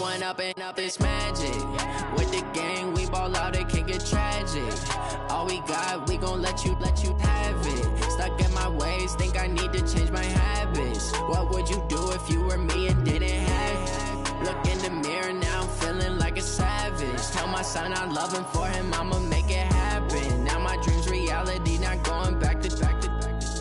one up and up, it's magic. With the gang, we ball out, it can get tragic. All we got, we gon' let you have it. Stuck in my ways, think I need to change my habits. What would you do if you were me and didn't have it? Look in the mirror, now I'm feeling like a savage. Tell my son I love him, for him I'ma make it happen. Now my dream's reality, not going back to.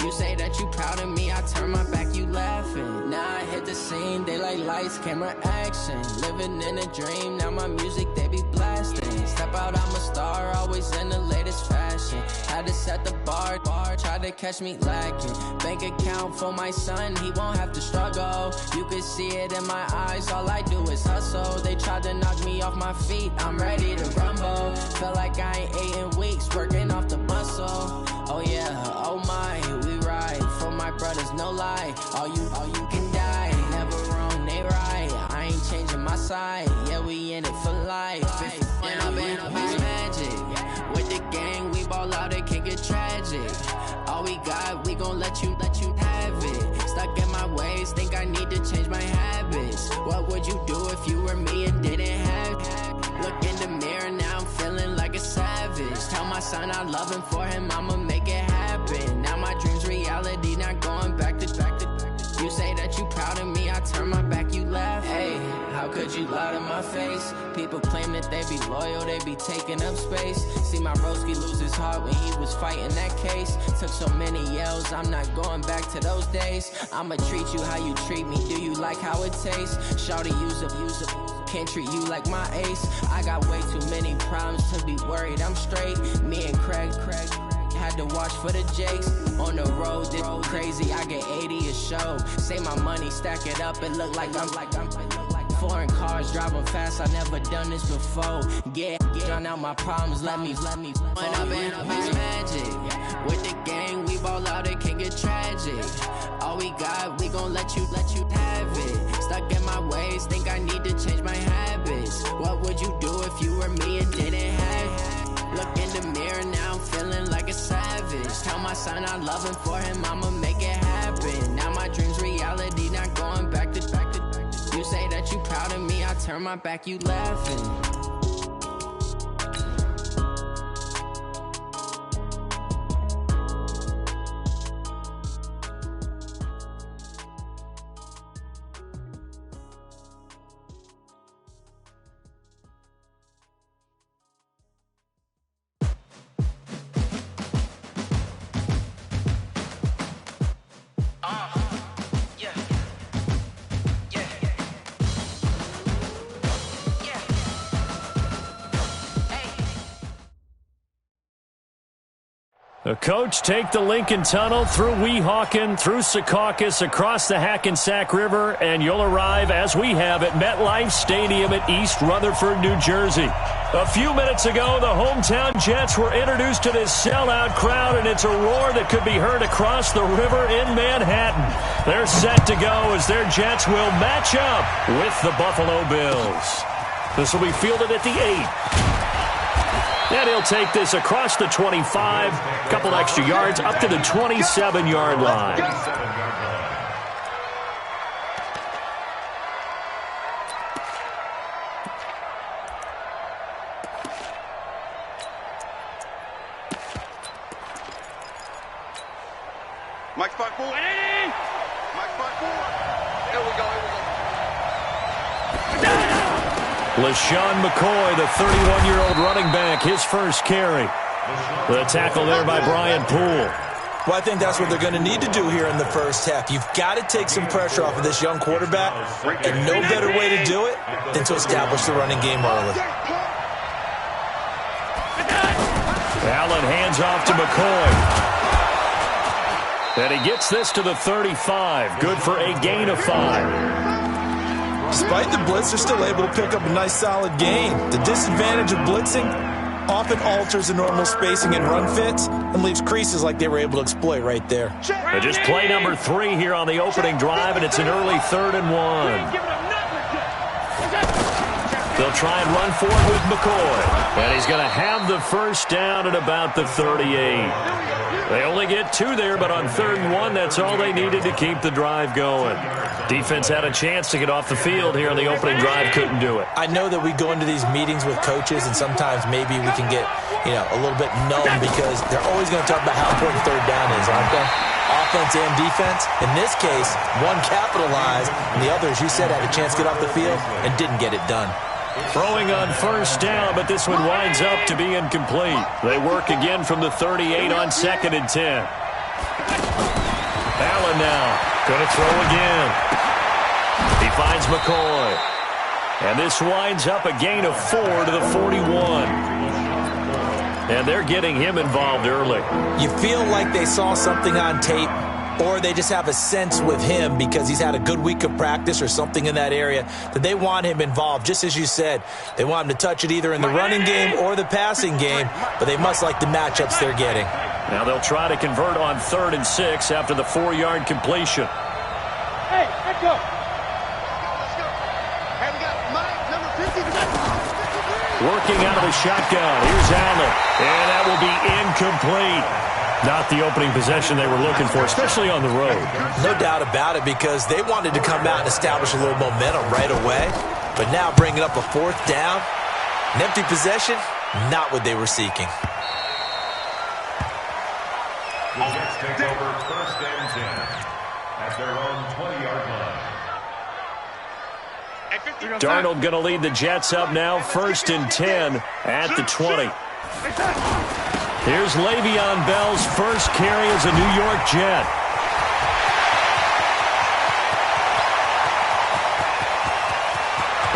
You say that you proud of me, I turn my back, you laughing. Now I hit the scene, they like lights, camera, action. Living in a dream, now my music, they be blasting. Step out, I'm a star, always in the latest fashion. Had to set the bar, try to catch me lacking. Bank account for my son, he won't have to struggle. You can see it in my eyes, all I do is hustle. They tried to knock me off my feet, I'm ready to rumble. Felt like I ain't ate in weeks, working off the muscle. Oh yeah, oh my, we ride for my brothers, no lie. All you can die, never wrong, they right. I ain't changing my side, yeah, we in it for life. When I've been up, it's magic. With the gang, we ball out, it can get tragic. All we got, we gon' let you have it. Stuck in my ways, think I need to change my habits. What would you do if you were me and didn't have it? Look in the mirror, now I'm feeling like a savage. Tell my son I love him, for him I'ma make it happen. Now my dream's reality, not going back to. You say that you proud of me, I turn my back, you laugh. Hey, how could you lie to my face? People claim that they be loyal, they be taking up space. See my broski lose his heart when he was fighting that case. Took so many yells, I'm not going back to those days. I'ma treat you how you treat me, do you like how it tastes? Shawty, use up, can't treat you like my ace. I got way too many problems to be worried, I'm straight. Me and Craig had to watch for the Jakes. On the road, this crazy, I get 80 a show. Say my money, stack it up, it look like I'm foreign cars, driving fast, I never done this before. Get drown out my problems, let me. When I've been up, it's magic. With the gang, we ball out, it can get tragic. All we got, we gon' let you have it. Stuck in my ways, think I need to change my habits. What would you do if you were me and didn't have it? Look in the mirror, now I'm feeling like a savage. Tell my son I love him, for him I'ma make it happen. Now my dream's reality, not going back to. You say that you proud of me, I turn my back, you laughing. The coach take the Lincoln Tunnel through Weehawken, through Secaucus, across the Hackensack River, and you'll arrive, as we have, at MetLife Stadium at East Rutherford, New Jersey. A few minutes ago, the hometown Jets were introduced to this sellout crowd, and it's a roar that could be heard across the river in Manhattan. They're set to go as their Jets will match up with the Buffalo Bills. This will be fielded at the 8. And he'll take this across the 25, couple extra yards, up to the 27-yard line. Mike spot 4. Mike spot 4. Here we go. LaShawn McCoy, the 31-year-old running back, his first carry. The tackle there by Brian Poole. Well, I think that's what they're going to need to do here in the first half. You've got to take some pressure off of this young quarterback, and no better way to do it than to establish the running game early. Allen hands off to McCoy. And he gets this to the 35. Good for a gain of 5. Despite the blitz, they're still able to pick up a nice solid gain. The disadvantage of blitzing often alters the normal spacing and run fits and leaves creases like they were able to exploit right there. And just play number 3 here on the opening drive, and it's an early 3rd and 1. They'll try and run forward with McCoy. And he's going to have the first down at about the 38. They only get 2 there, but on 3rd and 1, that's all they needed to keep the drive going. Defense had a chance to get off the field here on the opening drive, couldn't do it. I know that we go into these meetings with coaches, and sometimes maybe we can get, a little bit numb because they're always going to talk about how important 3rd down is, aren't they? Offense and defense. In this case, one capitalized, and the other, as you said, had a chance to get off the field and didn't get it done. Throwing on 1st down, but this one winds up to be incomplete. They work again from the 38 on 2nd and 10. Allen now going to throw again. He finds McCoy. And this winds up a gain of 4 to the 41. And they're getting him involved early. You feel like they saw something on tape, or they just have a sense with him because he's had a good week of practice or something in that area that they want him involved. Just as you said, they want him to touch it either in the running game or the passing game, but they must like the matchups they're getting. Now they'll try to convert on 3rd and 6 after the 4-yard completion. Hey, let's go. Hey, we got Mike, number 50. Working out of the shotgun. Here's Allen. And that will be incomplete. Not the opening possession they were looking for, especially on the road. No doubt about it, because they wanted to come out and establish a little momentum right away. But now bringing up a 4th down, an empty possession, not what they were seeking. The Jets take over 1st and 10 at their own 20-yard line. Darnold going to lead the Jets up now, 1st and 10 at the 20. Here's Le'Veon Bell's first carry as a New York Jet.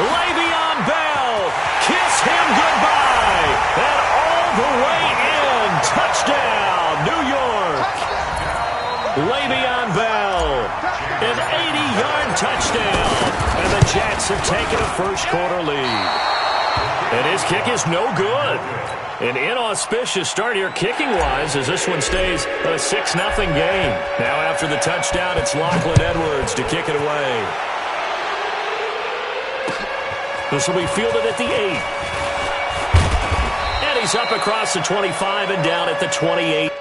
Le'Veon Bell, kiss him goodbye, and all the way in, touchdown, New York. Le'Veon Bell, an 80-yard touchdown, and the Jets have taken a first-quarter lead. And his kick is no good. An inauspicious start here kicking-wise as this one stays a 6-0 game. Now after the touchdown, it's Lachlan Edwards to kick it away. This will be fielded at the 8. And he's up across the 25 and down at the 28.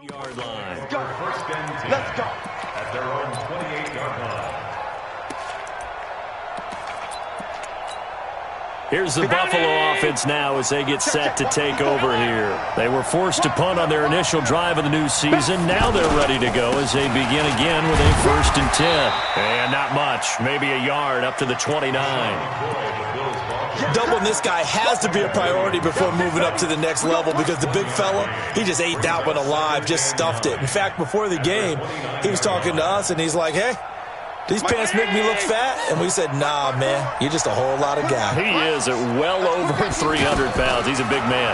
Yard line. Let's go. 1st and 10 Let's go. at their own 28-yard line. Here's the Buffalo offense now as they get set to take over here. They were forced to punt on their initial drive of the new season. Now they're ready to go as they begin again with a 1st and 10. And not much, maybe a yard up to the 29. Doubling this guy has to be a priority before moving up to the next level because the big fella, he just ate that one alive, just stuffed it. In fact, before the game, he was talking to us, and he's like, hey, these pants make me look fat? And we said, nah, man, you're just a whole lot of guy. He is at well over 300 pounds. He's a big man.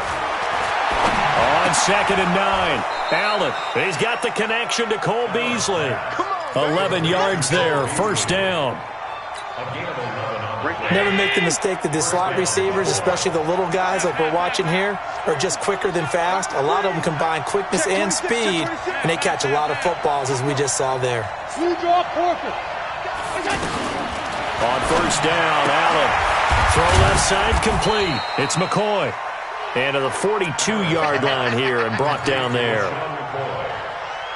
On 2nd and 9, Allen, he's got the connection to Cole Beasley. 11 yards there, 1st down. Never make the mistake that the slot receivers, especially the little guys like we're watching here, are just quicker than fast. A lot of them combine quickness and speed, and they catch a lot of footballs, as we just saw there. On 1st down, Allen. Throw left side complete. It's McCoy. And to the 42-yard line here and brought down there.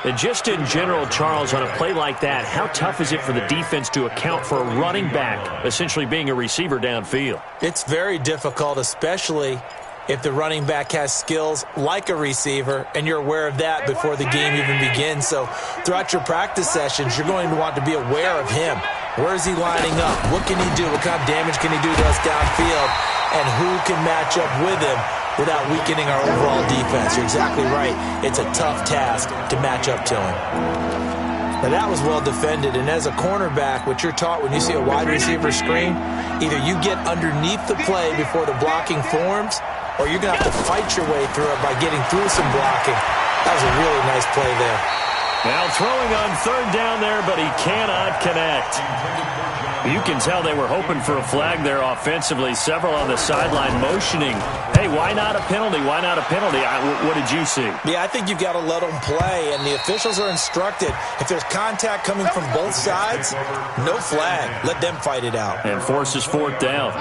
And just in general, Charles, on a play like that, how tough is it for the defense to account for a running back essentially being a receiver downfield? It's very difficult, especially if the running back has skills like a receiver, and you're aware of that before the game even begins. So throughout your practice sessions, you're going to want to be aware of him. Where is he lining up? What can he do? What kind of damage can he do to us downfield? And who can match up with him without weakening our overall defense? You're exactly right. It's a tough task to match up to him. Now, that was well defended, and as a cornerback, what you're taught when you see a wide receiver screen, either you get underneath the play before the blocking forms, or you're going to have to fight your way through it by getting through some blocking. That was a really nice play there. Now throwing on third down there, but he cannot connect. You can tell they were hoping for a flag there offensively. Several on the sideline motioning, hey, why not a penalty? Why not a penalty? What did you see? Yeah, I think you've got to let them play, and the officials are instructed. If there's contact coming from both sides, no flag. Let them fight it out. And forces fourth down.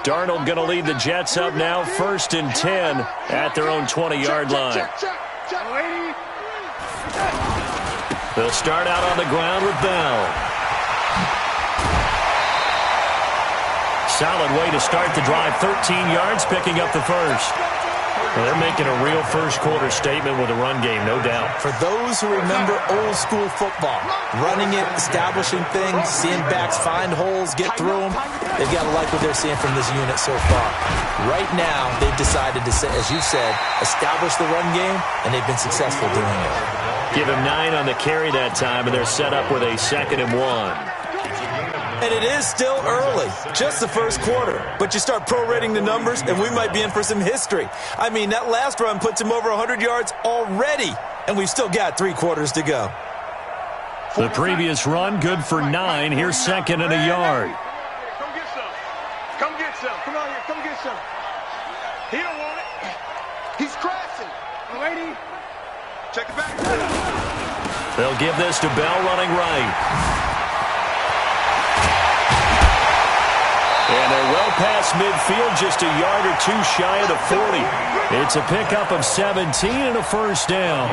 Darnold going to lead the Jets up now, 1st and 10 at their own 20-yard line. They'll start out on the ground with Bell. Solid way to start the drive. 13 yards, picking up the first. Well, they're making a real first-quarter statement with a run game, no doubt. For those who remember old-school football, running it, establishing things, seeing backs find holes, get through them, they've got to like what they're seeing from this unit so far. Right now, they've decided to, as you said, establish the run game, and they've been successful doing it. Give him 9 on the carry that time, and they're set up with a 2nd and 1. And it is still early, just the first quarter. But you start prorating the numbers, and we might be in for some history. I mean, that last run puts him over 100 yards already, and we've still got 3 quarters to go. The previous run, good for 9. Here's 2nd and a yard. Come get some. Come get some. Come on here. Come get some. He don't want it. He's crashing. Lady. Check it back. They'll give this to Bell running right. And they're well past midfield, just a yard or two shy of the 40. It's a pickup of 17 and a first down.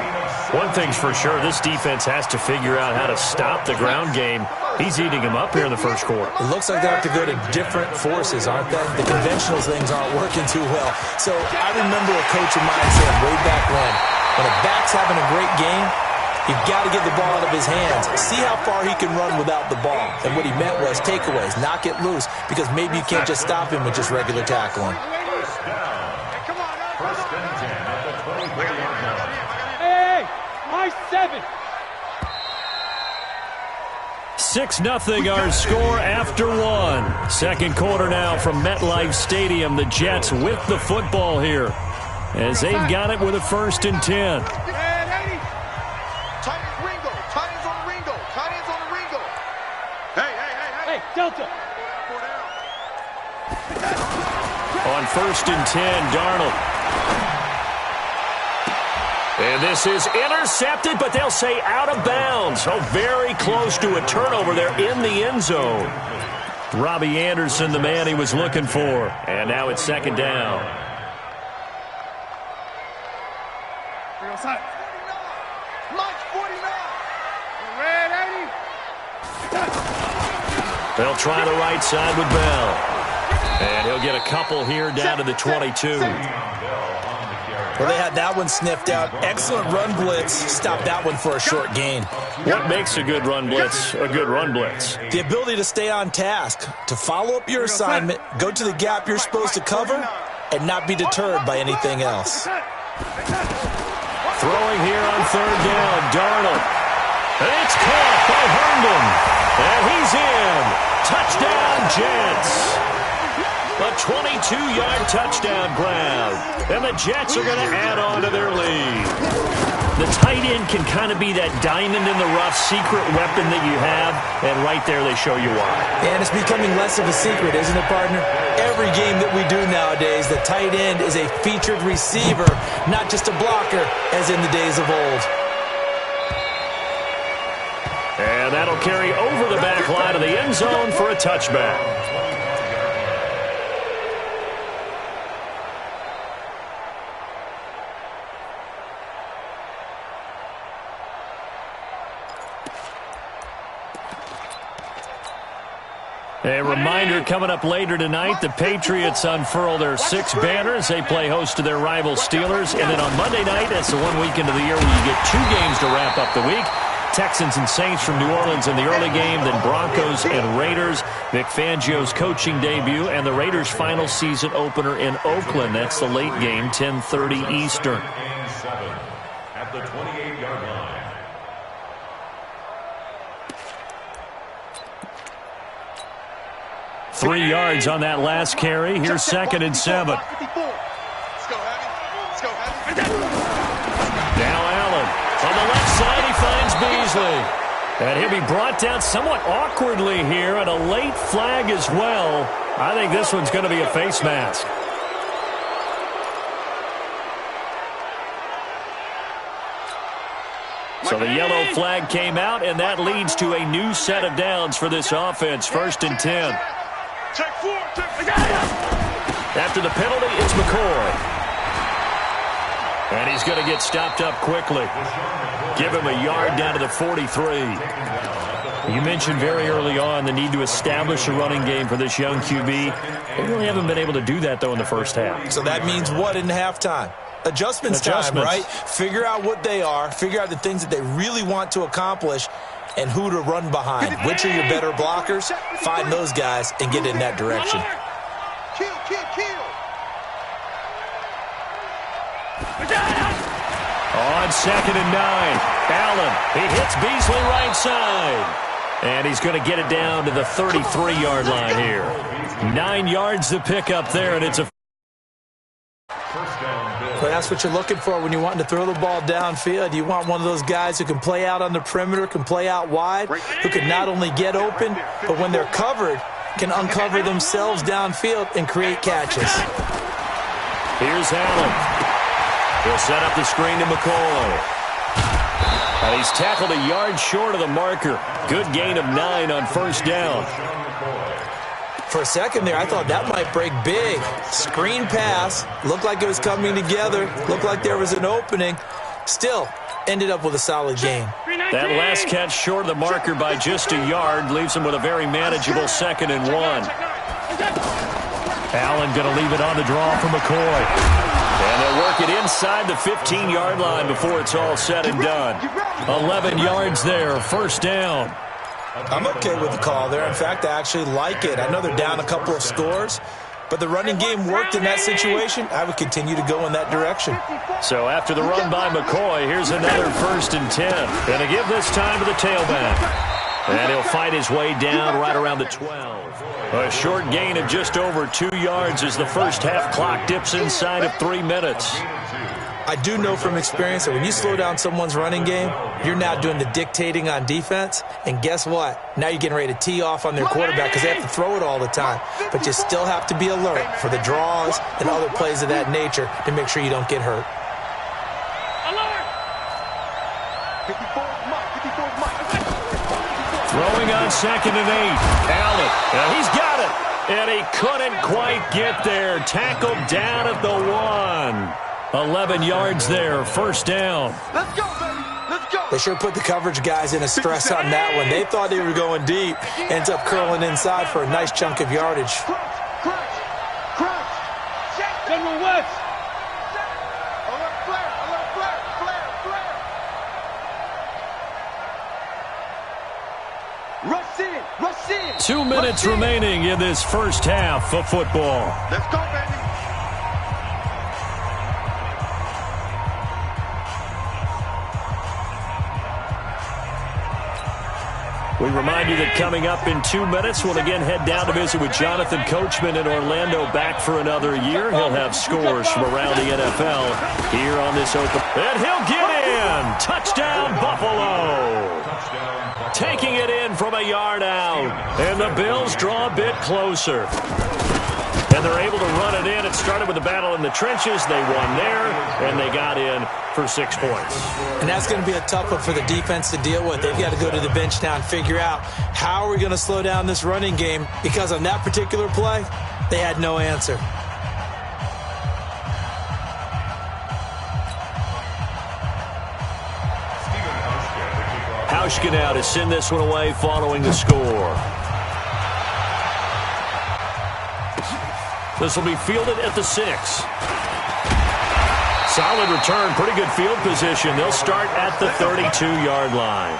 One thing's for sure, this defense has to figure out how to stop the ground game. He's eating them up here in the first quarter. It looks like they have to go to different forces, aren't they? The conventional things aren't working too well. So I remember a coach of mine saying way back when a back's having a great game, you've got to get the ball out of his hands. See how far he can run without the ball. And what he meant was takeaways, knock it loose, because maybe you can't just stop him with just regular tackling. Hey, my 7. 6-0 our score after 1. Second quarter now from MetLife Stadium. The Jets with the football here as they've got it with a 1st and 10. Delta. On 1st and 10, Darnold. And this is intercepted, but they'll say out of bounds. Oh, very close to a turnover there in the end zone. Robbie Anderson, the man he was looking for. And now it's 2nd down. They'll try the right side with Bell. And he'll get a couple here down to the 22. Well, they had that one sniffed out. Excellent run blitz. Stop that one for a short gain. What makes a good run blitz a good run blitz? The ability to stay on task, to follow up your assignment, go to the gap you're supposed to cover, and not be deterred by anything else. Throwing here on 3rd down, Darnold. And it's caught by Herndon. And he's in. Touchdown, Jets. A 22-yard touchdown grab. And the Jets are going to add on to their lead. The tight end can kind of be that diamond in the rough secret weapon that you have. And right there they show you why. And it's becoming less of a secret, isn't it, partner? Every game that we do nowadays, the tight end is a featured receiver, not just a blocker, as in the days of old. And that'll carry over the back line of the end zone for a touchback. A reminder coming up later tonight, the Patriots unfurl their 6 banners. They play host to their rival Steelers. And then on Monday night, that's the one weekend of the year where you get 2 games to wrap up the week. Texans and Saints from New Orleans in the early game, then Broncos and Raiders. Vic Fangio's coaching debut and the Raiders' final season opener in Oakland. That's the late game, 10:30 Eastern. At the 28-yard line. Three yards on that last carry. Here's 2nd and 7. Now Allen on the left side. He finds And he'll be brought down somewhat awkwardly here, and a late flag as well. I think this one's going to be a face mask. So the yellow flag came out, and that leads to a new set of downs for this offense. 1st and 10. After the penalty, it's McCoy. And he's going to get stopped up quickly. Give him a yard down to the 43. You mentioned very early on the need to establish a running game for this young QB. They really haven't been able to do that, though, in the first half. So that means what in halftime? Adjustments time, right? Figure out what they are, figure out the things that they really want to accomplish, and who to run behind. Which are your better blockers? Find those guys and get in that direction. Kill. On 2nd and 9, Allen, he hits Beasley right side. And he's going to get it down to the 33-yard line here. 9 yards to pick up there, and it's a Well, that's what you're looking for when you're wanting to throw the ball downfield. You want one of those guys who can play out on the perimeter, can play out wide, who can not only get open, but when they're covered, can uncover themselves downfield and create catches. Here's Allen. He'll set up the screen to McCoy. And he's tackled a yard short of the marker. Good gain of 9 on 1st down. For a second there, I thought that might break big. Screen pass. Looked like it was coming together. Looked like there was an opening. Still, ended up with a solid gain. That last catch short of the marker by just a yard leaves him with a very manageable 2nd and 1. Allen going to leave it on the draw for McCoy. And they'll work it inside the 15-yard line before it's all said and done. 11 yards there, 1st down. I'm okay with the call there. In fact, I actually like it. I know they're down a couple of scores, but the running game worked in that situation. I would continue to go in that direction. So after the run by McCoy, here's another 1st and 10. Going to give this time to the tailback. And he'll fight his way down right around the 12. A short gain of just over 2 yards as the first half clock dips inside of 3 minutes. I do know from experience that when you slow down someone's running game, you're now doing the dictating on defense. And guess what? Now you're getting ready to tee off on their quarterback because they have to throw it all the time. But you still have to be alert for the draws and other plays of that nature to make sure you don't get hurt. Throwing on 2nd and 8. Allen, and he's got it. And he couldn't quite get there. Tackled down at the 1. 11 yards there, 1st down. Let's go, baby. Let's go. They sure put the coverage guys in a stress on that one. They thought they were going deep. Ends up curling inside for a nice chunk of yardage. Crunch. General West. Alert, flare. 2 minutes remaining in this first half of football. Let's go, baby. We remind you that coming up in 2 minutes, we'll again head down to visit with Jonathan Coachman in Orlando, back for another year. He'll have scores from around the NFL here on this open. And he'll get in. Touchdown, Buffalo. Taking it in from a yard out. And the Bills draw a bit closer. And they're able to run it in. It started with a battle in the trenches. They won there, and they got in for 6 points. And that's going to be a tough one for the defense to deal with. They've got to go to the bench now and figure out how are we going to slow down this running game, because on that particular play, they had no answer. Hauschka now to send this one away following the score. This will be fielded at the 6. Solid return, pretty good field position. They'll start at the 32-yard line.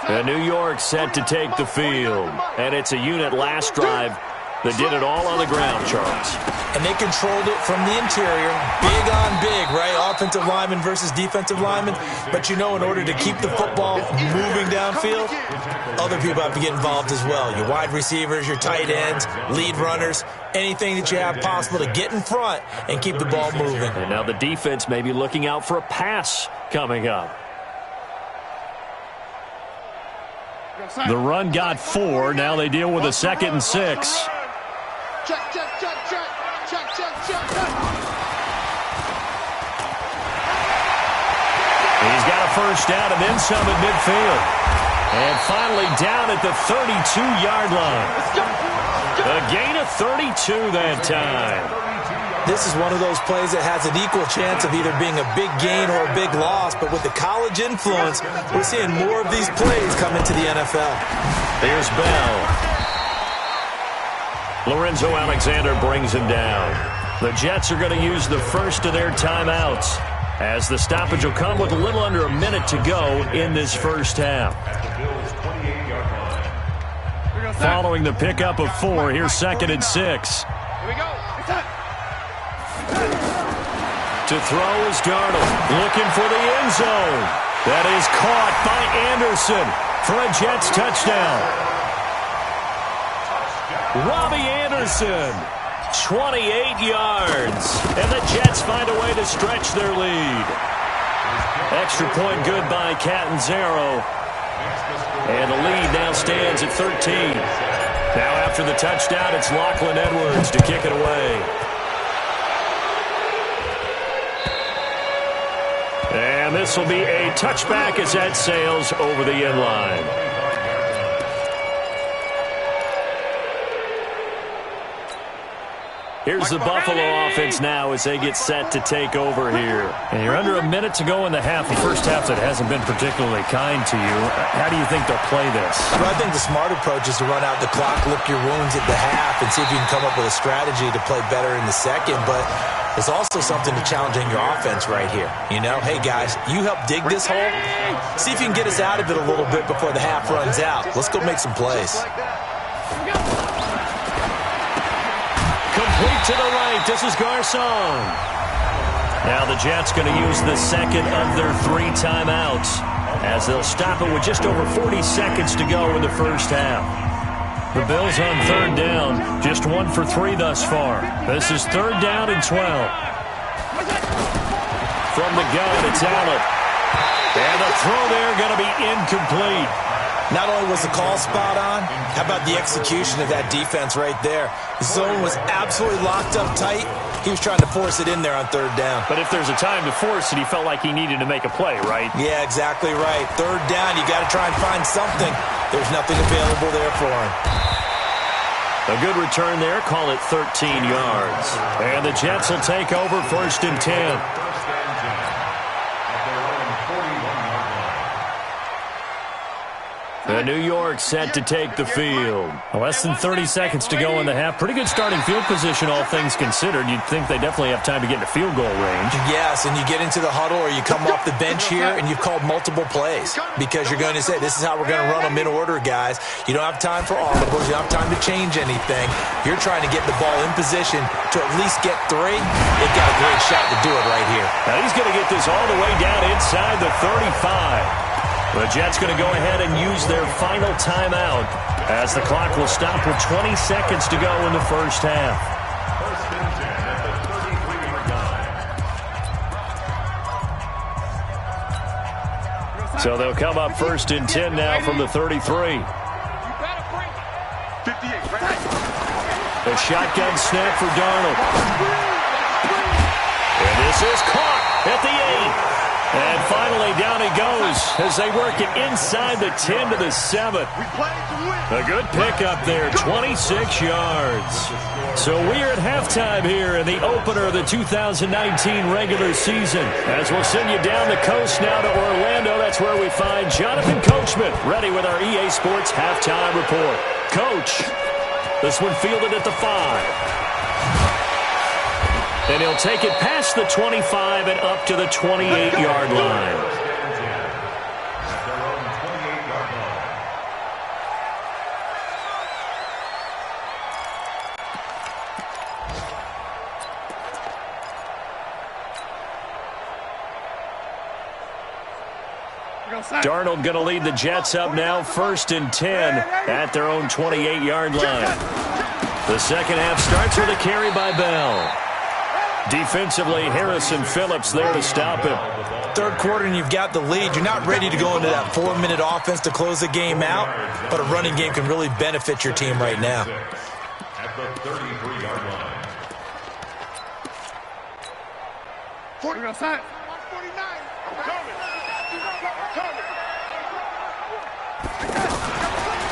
And New York set to take the field. And it's a unit last drive that did it all on the ground, Charles. And they controlled it from the interior, big on big, right? Offensive lineman versus defensive lineman. But you know, in order to keep the football moving downfield, other people have to get involved as well. Your wide receivers, your tight ends, lead runners, anything that you have possible to get in front and keep the ball moving. And now the defense may be looking out for a pass coming up. The run got 4. Now they deal with a 2nd and 6. Check. He's got a first down and then some at midfield. And finally down at the 32-yard line. A gain of 32 that time. This is one of those plays that has an equal chance of either being a big gain or a big loss. But with the college influence, we're seeing more of these plays come into the NFL. There's Bell. Lorenzo Alexander brings him down. The Jets are going to use the first of their timeouts, as the stoppage will come with a little under a minute to go in this first half. Following the pickup of 4, here's 2nd and 6. Here we go. To throw is Darnold, looking for the end zone. That is caught by Anderson for a Jets touchdown. Robbie Anderson, 28 yards. And the Jets find a way to stretch their lead. Extra point good by Catanzaro. And the lead now stands at 13. Now after the touchdown, it's Lachlan Edwards to kick it away. And this will be a touchback as that sails over the end line. Here's the Buffalo offense now as they get set to take over here. And you're under a minute to go in the half. The first half that hasn't been particularly kind to you. How do you think they'll play this? Well, I think the smart approach is to run out the clock, lick your wounds at the half, and see if you can come up with a strategy to play better in the second. But there's also something to challenging your offense right here. You know, hey, guys, you help dig this hole. See if you can get us out of it a little bit before the half runs out. Let's go make some plays. Complete to the right. This is Garcon. Now the Jets going to use the second of their 3 timeouts, as they'll stop it with just over 40 seconds to go in the first half. The Bills on 3rd down, just 1 for 3 thus far. This is 3rd down and 12. From the gun, it's Allen. And the throw there going to be incomplete. Not only was the call spot on, how about the execution of that defense right there? The zone was absolutely locked up tight. He was trying to force it in there on 3rd down. But if there's a time to force it, he felt like he needed to make a play, right? Yeah, exactly right. 3rd down, you got to try and find something. There's nothing available there for him. A good return there. Call it 13 yards. And the Jets will take over 1st and 10. The New York set to take the field. Less than 30 seconds to go in the half. Pretty good starting field position, all things considered. You'd think they definitely have time to get into field goal range. Yes, and you get into the huddle or you come off the bench here and you've called multiple plays because you're going to say, this is how we're going to run them in order, guys. You don't have time for audibles. You don't have time to change anything. You're trying to get the ball in position to at least get 3. They've got a great shot to do it right here. Now he's going to get this all the way down inside the 35. The Jets going to go ahead and use their final timeout as the clock will stop with 20 seconds to go in the first half. So they'll come up 1st and 10 now from the 33. A shotgun snap for Darnold. And this is caught at the 8. And finally, down he goes as they work it inside the 10 to the 7. A good pickup there, 26 yards. So we are at halftime here in the opener of the 2019 regular season. As we'll send you down the coast now to Orlando, that's where we find Jonathan Coachman, ready with our EA Sports halftime report. Coach, this one fielded at the 5. And he'll take it past the 25 and up to the 28-yard line. Darnold going to lead the Jets up now, 1st and 10 at their own 28-yard line. The second half starts with a carry by Bell. Defensively, Harrison Phillips there to stop him. Third quarter and you've got the lead. You're not ready to go into that 4-minute offense to close the game out, but a running game can really benefit your team right now. At the 33-yard line. 49.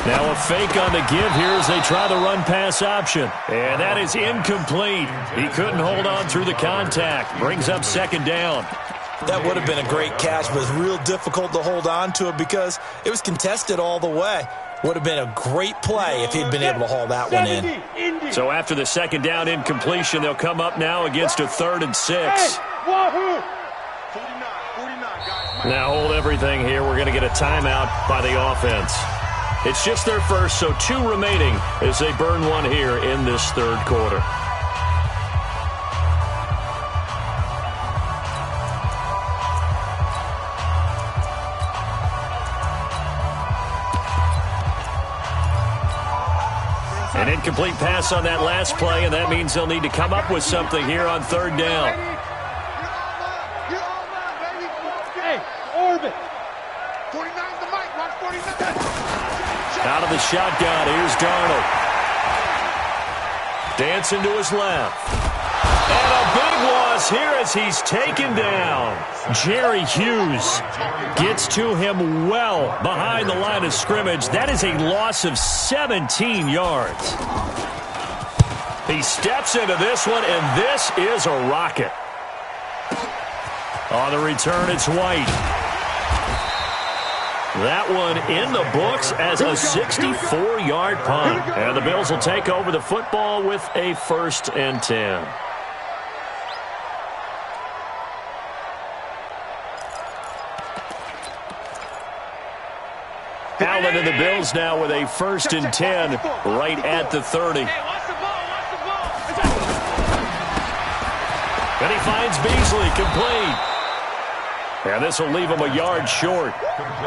Now a fake on the give here as they try the run-pass option. And that is incomplete. He couldn't hold on through the contact. Brings up 2nd down. That would have been a great catch, but it's real difficult to hold on to it because it was contested all the way. Would have been a great play if he'd been able to haul that one in. So after the 2nd down incompletion, they'll come up now against a 3rd and 6. Now hold everything here. We're going to get a timeout by the offense. It's just their first, so 2 remaining as they burn one here in this 3rd quarter. An incomplete pass on that last play, and that means they'll need to come up with something here on 3rd down. Hey, orbit. 49's the mic. Watch 49. Out of the shotgun, here's Darnold. Dancing to his left. And a big loss here as he's taken down. Jerry Hughes gets to him well behind the line of scrimmage. That is a loss of 17 yards. He steps into this one, and this is a rocket. On the return, it's White. That one in the books as a 64-yard punt. And the Bills will take over the football with a 1st and 10. Allen and the Bills now with a 1st and 10 right at the 30. And he finds Beasley complete. And this will leave him a yard short.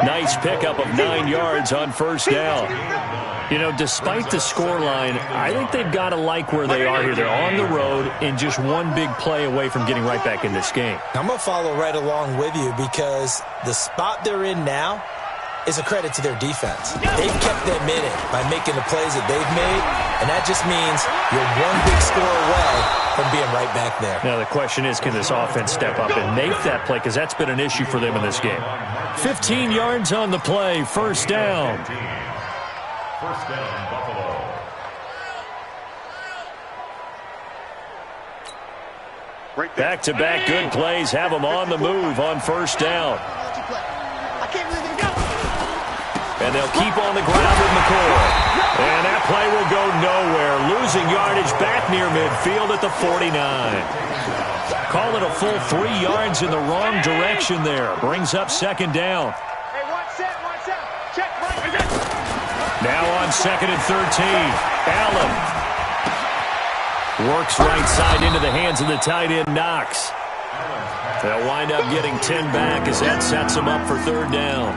Nice pickup of 9 yards on 1st down. You know, despite the scoreline, I think they've got to like where they are here. They're on the road and just one big play away from getting right back in this game. I'm going to follow right along with you because the spot they're in now is a credit to their defense. They've kept them in it by making the plays that they've made, and that just means you're one big score away from being right back there. Now the question is, can this offense step up and make that play? Because that's been an issue for them in this game. 15 yards on the play, 1st down. 1st down, Buffalo. Back-to-back good plays have them on the move on 1st down. And they'll keep on the ground with McCoy. And that play will go nowhere. Losing yardage back near midfield at the 49. Call it a full 3 yards in the wrong direction there. Brings up 2nd down. Hey, watch out. Check right. Now on 2nd and 13. Allen works right side into the hands of the tight end, Knox. They'll wind up getting 10 back as that sets them up for 3rd down.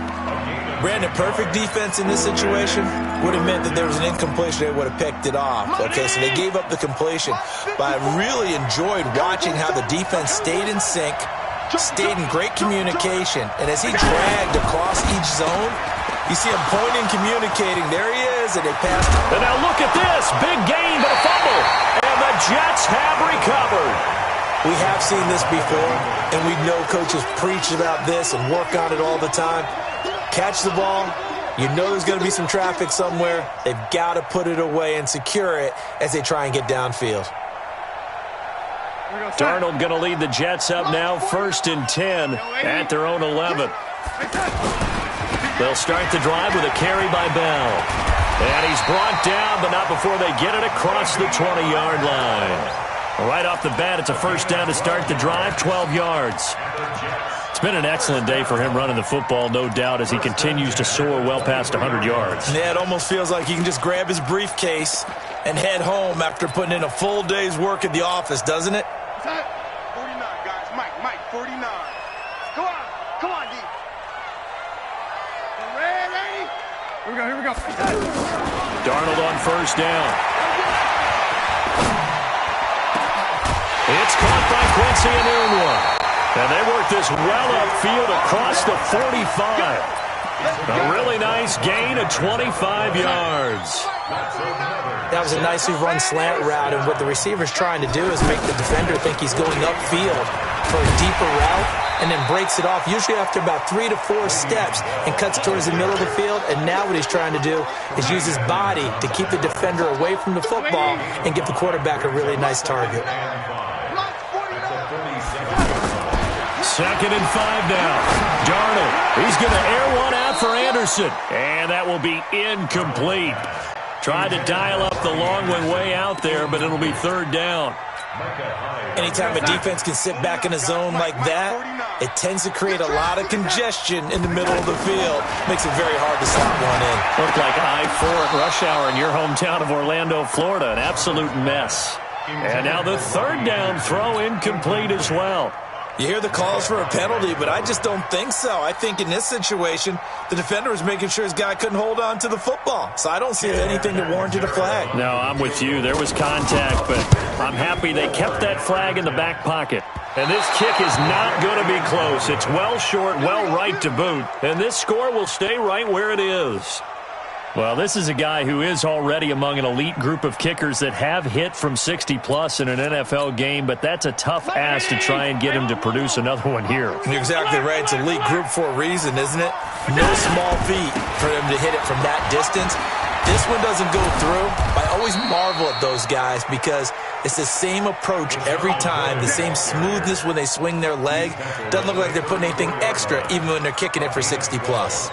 Brandon, perfect defense in this situation would have meant that there was an incompletion. They would have picked it off. Okay, so they gave up the completion. But I really enjoyed watching how the defense stayed in sync, stayed in great communication. And as he dragged across each zone, you see him pointing, communicating. There he is, and they passed him. And now look at this. Big gain, but a fumble. And the Jets have recovered. We have seen this before, and we know coaches preach about this and work on it all the time. Catch the ball. You know there's going to be some traffic somewhere. They've got to put it away and secure it as they try and get downfield. Darnold going to lead the Jets up now, 1st and 10 at their own 11. They'll start the drive with a carry by Bell. And he's brought down, but not before they get it across the 20-yard line. Right off the bat, it's a 1st down to start the drive, 12 yards. It's been an excellent day for him running the football, no doubt, as he continues to soar well past 100 yards. Yeah, it almost feels like he can just grab his briefcase and head home after putting in a full day's work at the office, doesn't it? 49, guys. Mike, 49. Come on, D. Here we go. Darnold on first down. It's caught by Quincy Enunwa. And they work this well upfield across the 45. A really nice gain of 25 yards. That was a nicely run slant route, and what the receiver's trying to do is make the defender think he's going upfield for a deeper route, and then breaks it off, usually after about 3 to 4 steps, and cuts towards the middle of the field. And now what he's trying to do is use his body to keep the defender away from the football and give the quarterback a really nice target. 2nd and 5 now. Darnold, he's going to air one out for Anderson. And that will be incomplete. Tried to dial up the long one way out there, but it'll be 3rd down. Anytime a defense can sit back in a zone like that, it tends to create a lot of congestion in the middle of the field. Makes it very hard to slot one in. Looked like I-4 at rush hour in your hometown of Orlando, Florida. An absolute mess. And now the 3rd down throw incomplete as well. You hear the calls for a penalty, but I just don't think so. I think in this situation, the defender was making sure his guy couldn't hold on to the football. So I don't see anything that warranted a flag. No, I'm with you. There was contact, but I'm happy they kept that flag in the back pocket. And this kick is not going to be close. It's well short, well right to boot. And this score will stay right where it is. Well, this is a guy who is already among an elite group of kickers that have hit from 60-plus in an NFL game, but that's a tough ask to try and get him to produce another one here. You're exactly right. It's elite group for a reason, isn't it? No small feat for him to hit it from that distance. This one doesn't go through. I always marvel at those guys because it's the same approach every time, the same smoothness when they swing their leg. Doesn't look like they're putting anything extra even when they're kicking it for 60-plus.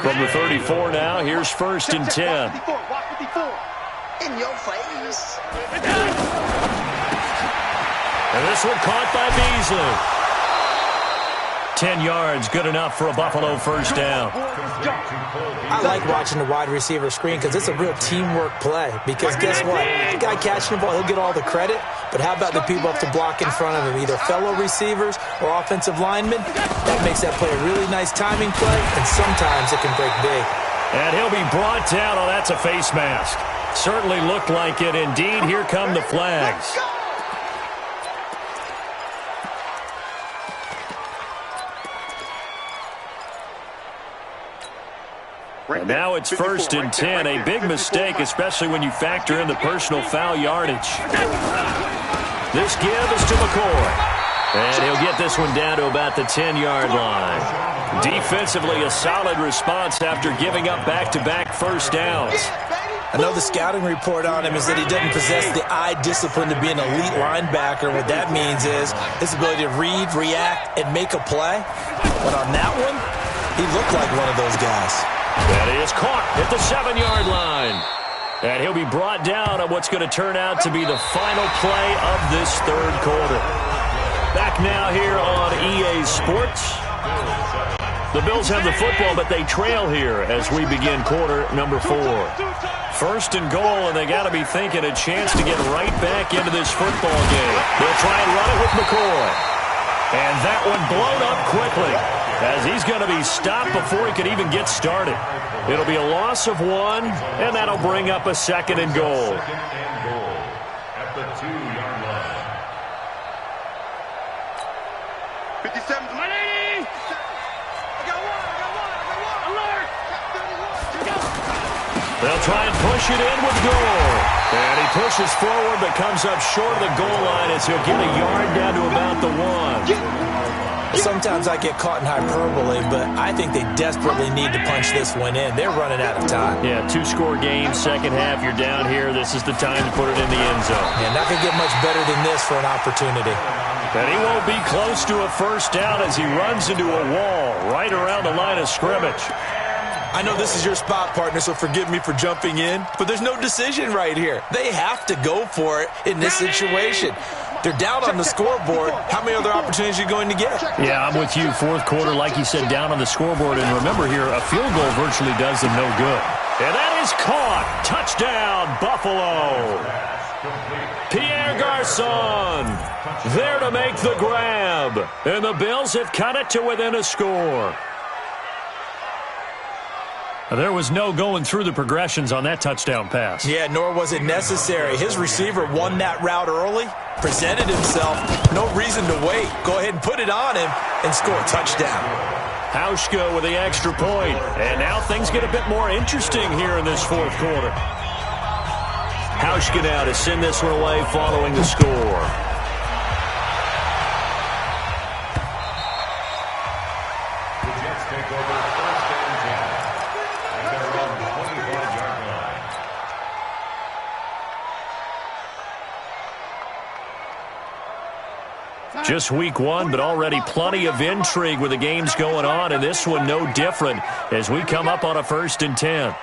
From the 34 now, here's 1st and 10. In your face. And this one caught by Beasley. 10 yards, good enough for a Buffalo 1st down. I like watching the wide receiver screen because it's a real teamwork play. Because guess what? The guy catching the ball, he'll get all the credit. But how about the people up to block in front of him, either fellow receivers or offensive linemen? That makes that play a really nice timing play, and sometimes it can break big. And he'll be brought down. Oh, that's a face mask. Certainly looked like it. Indeed, here come the flags. And now it's 1st and 10. A big mistake, especially when you factor in the personal foul yardage. This give is to McCoy. And he'll get this one down to about the 10-yard line. Defensively, a solid response after giving up back-to-back 1st downs. I know the scouting report on him is that he doesn't possess the eye discipline to be an elite linebacker. What that means is his ability to read, react, and make a play. But on that one, he looked like one of those guys. That is caught at the 7-yard line. And he'll be brought down on what's going to turn out to be the final play of this 3rd quarter. Back now here on EA Sports. The Bills have the football, but they trail here as we begin quarter number 4. 1st and goal, and they got to be thinking a chance to get right back into this football game. They'll try and run it with McCoy. And that one blown up quickly as he's going to be stopped before he could even get started. It'll be a loss of 1, and that'll bring up a 2nd and goal. At the 2-yard line. 57. Ready? I got one. Alert. They'll try and push it in with goal. And he pushes forward but comes up short of the goal line as he'll get a yard down to about the 1. Sometimes I get caught in hyperbole, but I think they desperately need to punch this one in. They're running out of time. Yeah, 2-score game, second half, you're down here. This is the time to put it in the end zone. Yeah, not going to get much better than this for an opportunity. And he won't be close to a 1st down as he runs into a wall right around the line of scrimmage. I know this is your spot, partner, so forgive me for jumping in, but there's no decision right here. They have to go for it in this situation. They're down on the scoreboard. How many other opportunities are you going to get? Yeah, I'm with you. 4th quarter, like you said, down on the scoreboard. And remember here, a field goal virtually does them no good. And that is caught. Touchdown, Buffalo. Pierre Garçon there to make the grab. And the Bills have cut it to within a score. There was no going through the progressions on that touchdown pass. Yeah, nor was it necessary. His receiver won that route early, presented himself, no reason to wait. Go ahead and put it on him and score a touchdown. Hauschka with the extra point. And now things get a bit more interesting here in this fourth quarter. Hauschka now to send this one away following the score. Just week one, but already plenty of intrigue with the games going on, and this one no different as we come up on a 1st and 10.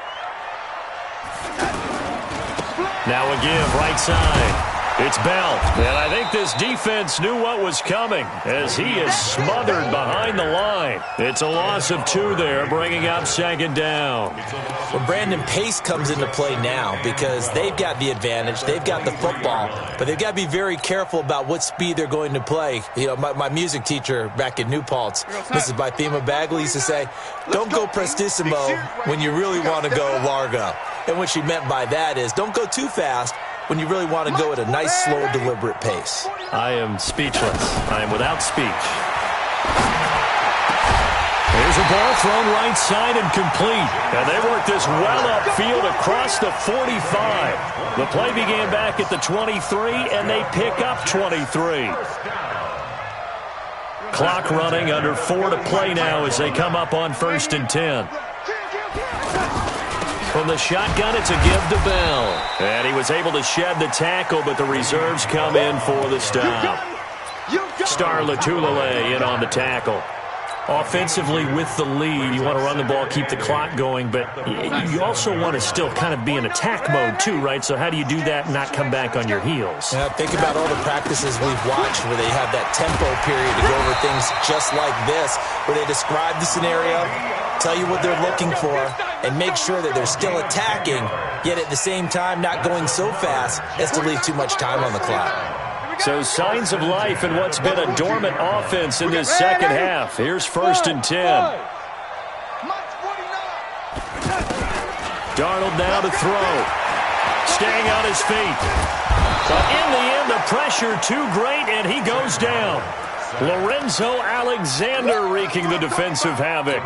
Now a give, right side. It's Bell, and I think this defense knew what was coming as he is smothered behind the line. It's a loss of 2 there, bringing up 2nd down. Well, Brandon, pace comes into play now because they've got the advantage. They've got the football, but they've got to be very careful about what speed they're going to play. You know, my music teacher back in New Paltz, Mrs. Bythema Bagley, used to say, don't go prestissimo when you really want to go largo. And what she meant by that is don't go too fast when you really want to go at a nice, slow, deliberate pace. I am speechless. I am without speech. Here's a ball thrown right side and complete. And they work this well upfield across the 45. The play began back at the 23, and they pick up 23. Clock running, under 4 to play now as they come up on 1st and 10. From the shotgun, it's a give to Bell. And he was able to shed the tackle, but the reserves come in for the stop. Star Lotulelei in on the tackle. Offensively with the lead, you want to run the ball, keep the clock going, but you also want to still kind of be in attack mode too, right? So how do you do that and not come back on your heels? Yeah, think about all the practices we've watched where they have that tempo period to go over things just like this, where they describe the scenario, tell you what they're looking for, and make sure that they're still attacking, yet at the same time not going so fast as to leave too much time on the clock. So signs of life in what's been a dormant offense in this second half. Here's 1st and 10. Darnold now to throw. Staying on his feet. But in the end, the pressure too great, and he goes down. Lorenzo Alexander wreaking the defensive havoc.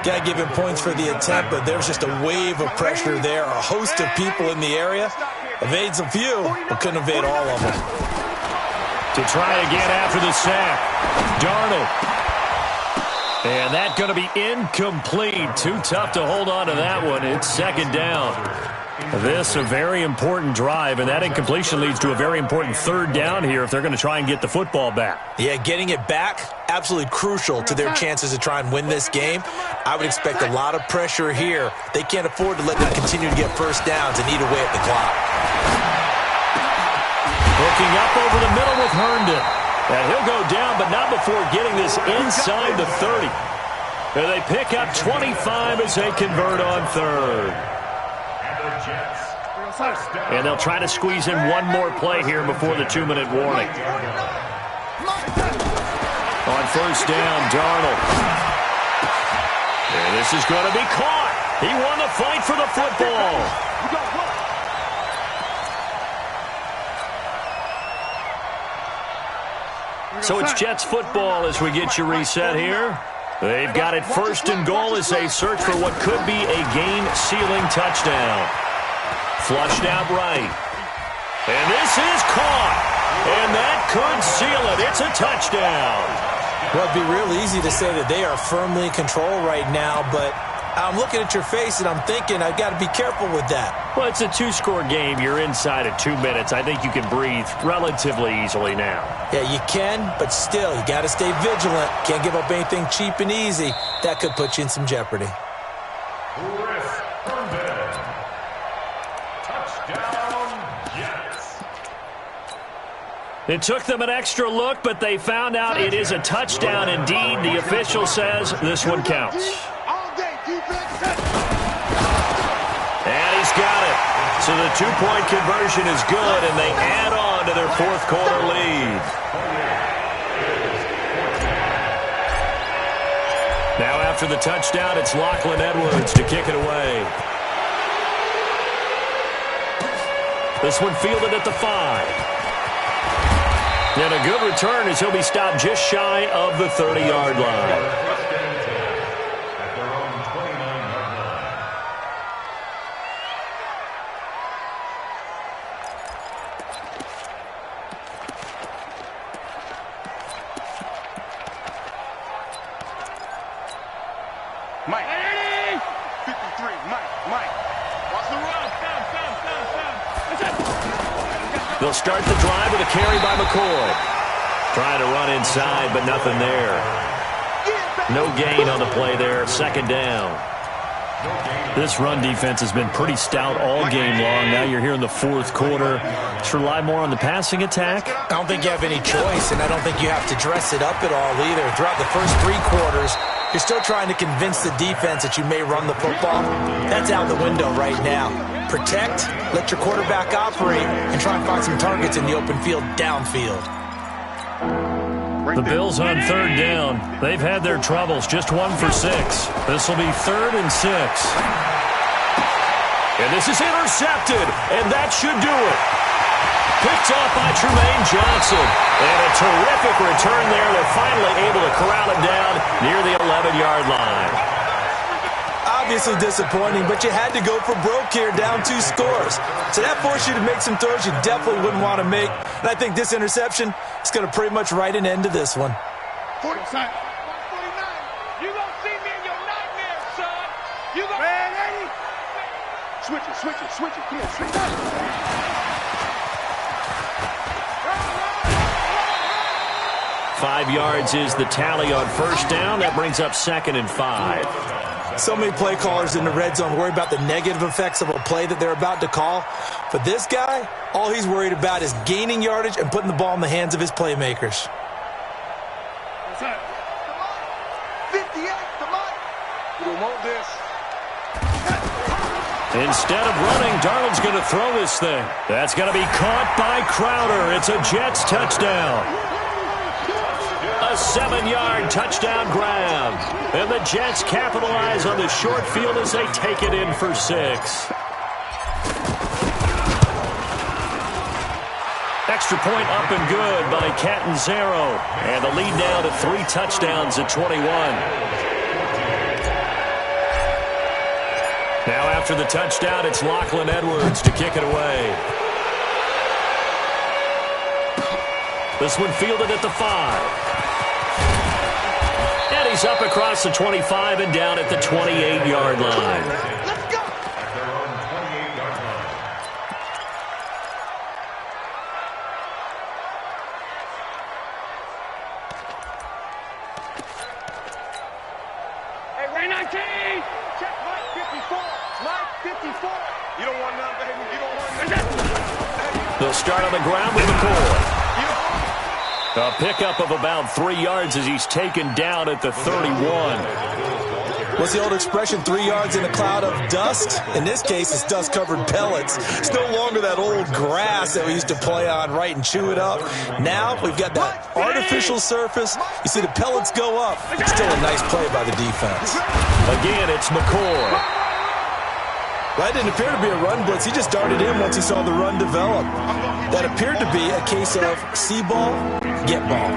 Got to give him points for the attempt, but there's just a wave of pressure there. A host of people in the area. Evades a few, but couldn't evade all of them. To try again after the sack. Darnold. And that's going to be incomplete. Too tough to hold on to that one. It's 2nd down. This a very important drive, and that incompletion leads to a very important 3rd down here if they're going to try and get the football back. Yeah, getting it back, absolutely crucial to their chances to try and win this game. I would expect a lot of pressure here. They can't afford to let them continue to get first downs and eat away at the clock. Looking up over the middle with Herndon. And he'll go down, but not before getting this inside the 30. And they pick up 25 as they convert on 3rd. And they'll try to squeeze in one more play here before the 2-minute warning. On 1st down, Darnold. And this is going to be caught. He won the fight for the football. So it's Jets football as we get you reset here. They've got it 1st and goal as they search for what could be a game-sealing touchdown. Flushed out right. And this is caught. And that could seal it. It's a touchdown. Well, it'd be real easy to say that they are firmly in control right now, but I'm looking at your face and I'm thinking I've got to be careful with that. Well, it's a 2-score game. You're inside of 2 minutes. I think you can breathe relatively easily now. Yeah, you can, but still, you got to stay vigilant. Can't give up anything cheap and easy. That could put you in some jeopardy. It took them an extra look, but they found out it is a touchdown indeed. The official says this one counts. And he's got it. So the 2-point conversion is good, and they add on to their 4th quarter lead. Now after the touchdown, it's Lachlan Edwards to kick it away. This one fielded at the 5. And a good return as he'll be stopped just shy of the 30-yard line. Mike. 53. Mike. Watch the run. They'll start the drive with a carry by McCoy. Trying to run inside, but nothing there. No gain on the play there. Second down. This run defense has been pretty stout all game long. Now you're here in the fourth quarter. Should rely more on the passing attack? I don't think you have any choice, and I don't think you have to dress it up at all either. Throughout the first 3 quarters, you're still trying to convince the defense that you may run the football. That's out the window right now. Protect, let your quarterback operate, and try and find some targets in the open field downfield. The Bills on third down. They've had their troubles. Just 1 for 6. This will be 3rd and 6. And this is intercepted, and that should do it. Picked off by Trumaine Johnson. And a terrific return there. They're finally able to corral it down near the 11-yard line. Obviously disappointing, but you had to go for broke here, down 2 scores. So that forced you to make some throws you definitely wouldn't want to make. And I think this interception is going to pretty much write an end to this one. 49. You gonna see me in your nightmares, son. You gonna... Man, Eddie. Switch it. Come on, switch it. 5 yards is the tally on first down. That brings up 2nd and 5. So many play callers in the red zone worry about the negative effects of a play that they're about to call. But this guy, all he's worried about is gaining yardage and putting the ball in the hands of his playmakers. What's up? Come on. 58, come on. You don't want this. Instead of running, Darnold's going to throw this thing. That's going to be caught by Crowder. It's a Jets touchdown. A 7-yard touchdown grab. And the Jets capitalize on the short field as they take it in for 6. Extra point up and good by Catanzaro. And the lead now to 3 touchdowns at 21. Now after the touchdown, it's Lachlan Edwards to kick it away. This one fielded at the 5. And he's up across the 25 and down at the 28-yard line. Let's go. At their own 28-yard line. Hey, Ray 19. Check Mike 54. Mike 54. You don't want none, baby. You don't want none. They'll start on the ground with McCoy. A pickup of about 3 yards as he's taken down at the 31. What's the old expression, 3 yards in a cloud of dust? In this case, it's dust-covered pellets. It's no longer that old grass that we used to play on, right, and chew it up. Now we've got that artificial surface. You see the pellets go up. Still a nice play by the defense. Again, it's McCoy. That didn't appear to be a run blitz. He just darted in once he saw the run develop. That appeared to be a case of see ball, get ball.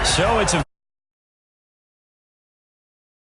So it's a